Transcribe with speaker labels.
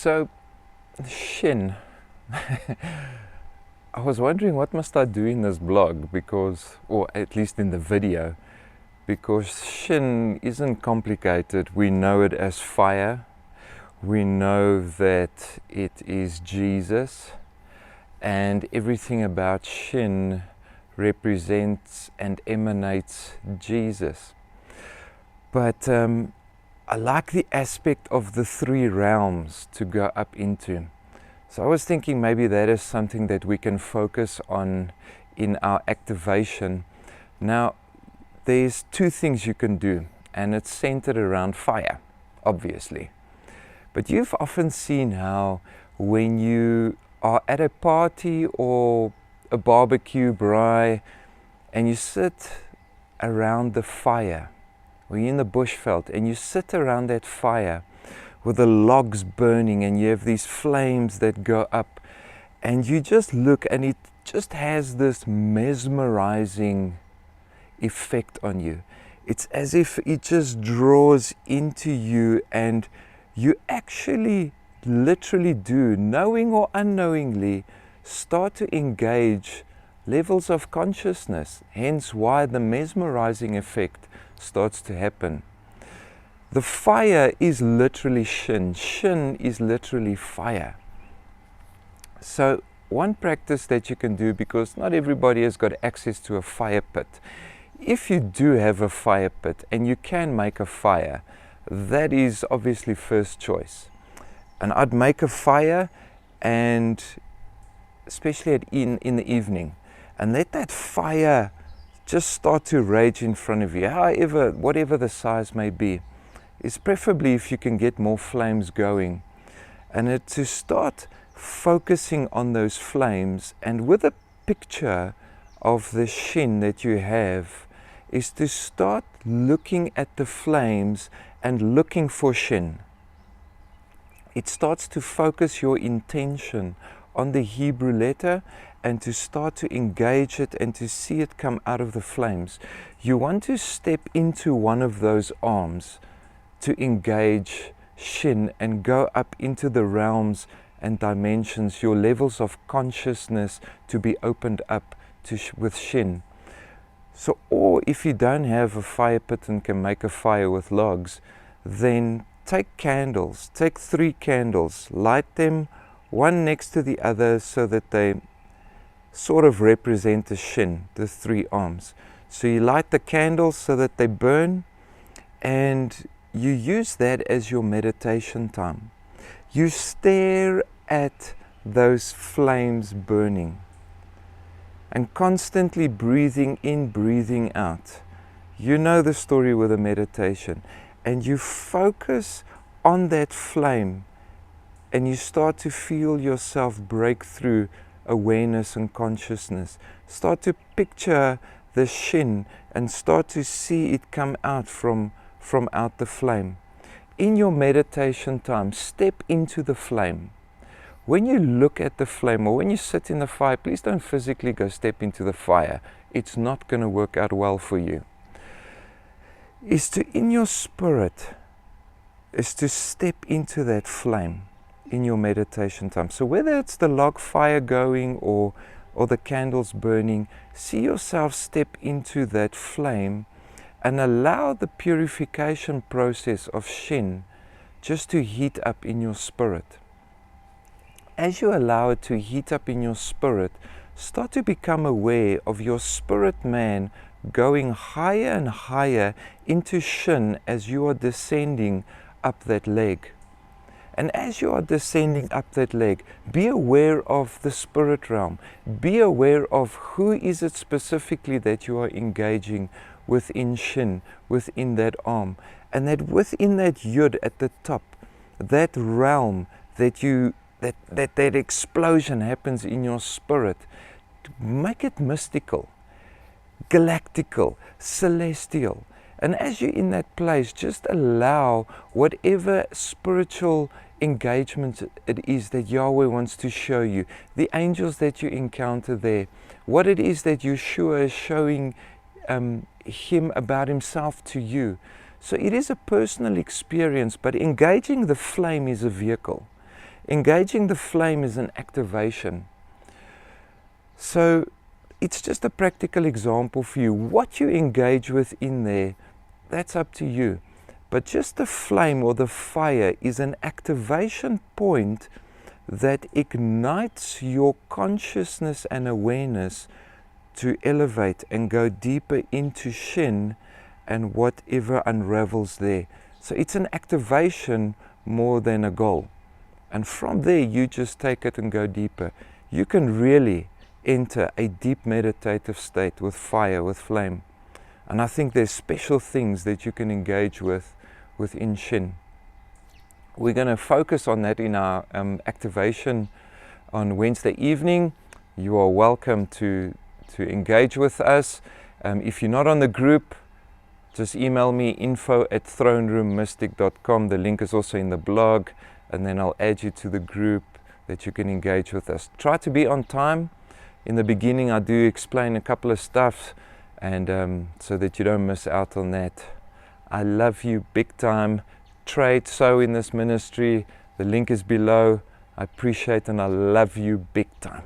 Speaker 1: So, SHIN. I was wondering what must I do in this blog because, or at least in the video, because SHIN isn't complicated. We know it as fire. We know that it is Jesus, and everything about SHIN represents and emanates Jesus. But I like the aspect of the three realms to go up into. So I was thinking maybe that is something that we can focus on in our activation. Now, there's two things you can do, and it's centered around fire, obviously. But you've often seen how when you are at a party or a barbecue braai and you sit around the fire, or you're in the bushveld and you sit around that fire with the logs burning and you have these flames that go up and you just look and it just has this mesmerizing effect on you. It's as if it just draws into you and you actually literally do, knowing or unknowingly, start to engage levels of consciousness, hence why the mesmerizing effect starts to happen. The fire is literally SHIN. SHIN is literally fire. So one practice that you can do, because not everybody has got access to a fire pit. If you do have a fire pit and you can make a fire, that is obviously first choice. And I'd make a fire, and especially in the evening, and let that fire just start to rage in front of you, however, whatever the size may be. Is preferably if you can get more flames going, and to start focusing on those flames, and with a picture of the SHIN that you have, is to start looking at the flames and looking for SHIN. It starts to focus your intention on the Hebrew letter and to start to engage it and to see it come out of the flames. You want to step into one of those arms to engage SHIN and go up into the realms and dimensions, your levels of consciousness to be opened up with SHIN. So, or if you don't have a fire pit and can make a fire with logs, then take candles, take 3 candles, light them one next to the other so that they sort of represent the SHIN, the 3 arms. So you light the candles so that they burn, and you use that as your meditation time. You stare at those flames burning and constantly breathing in, breathing out. You know the story with a meditation, and you focus on that flame and you start to feel yourself break through awareness and consciousness. Start to picture the SHIN and start to see it come out from out the flame. In your meditation time, step into the flame. When you look at the flame or when you sit in the fire, please don't physically go step into the fire. It's not going to work out well for you. Is to, in your spirit, is to step into that flame in your meditation time. So whether it's the log fire going or the candles burning, see yourself step into that flame and allow the purification process of SHIN just to heat up in your spirit. As you allow it to heat up in your spirit, start to become aware of your spirit man going higher and higher into SHIN as you are descending up that leg. And as you are descending up that leg, be aware of the spirit realm. Be aware of who is it specifically that you are engaging within SHIN, within that arm. And that within that yud at the top, that realm that explosion happens in your spirit, make it mystical, galactical, celestial. And as you're in that place, just allow whatever spiritual engagement it is that Yahweh wants to show you, the angels that you encounter there, what it is that Yeshua is showing Him about Himself to you. So it is a personal experience, but engaging the flame is a vehicle. engaging the flame is an activation. So it's just a practical example for you. What you engage with in there, that's up to you. But just the flame or the fire is an activation point that ignites your consciousness and awareness to elevate and go deeper into SHIN and whatever unravels there. So it's an activation more than a goal. And from there you just take it and go deeper. You can really enter a deep meditative state with fire, with flame. And I think there's special things that you can engage with within SHIN. We're going to focus on that in our activation on Wednesday evening. You are welcome to engage with us. If you're not on the group, just email me info@throneroommystic.com. The link is also in the blog, and then I'll add you to the group that you can engage with us. Try to be on time. In the beginning I do explain a couple of stuff, and so that you don't miss out on that. I love you big time. Trade, sow in this ministry. The link is below. I appreciate and I love you big time.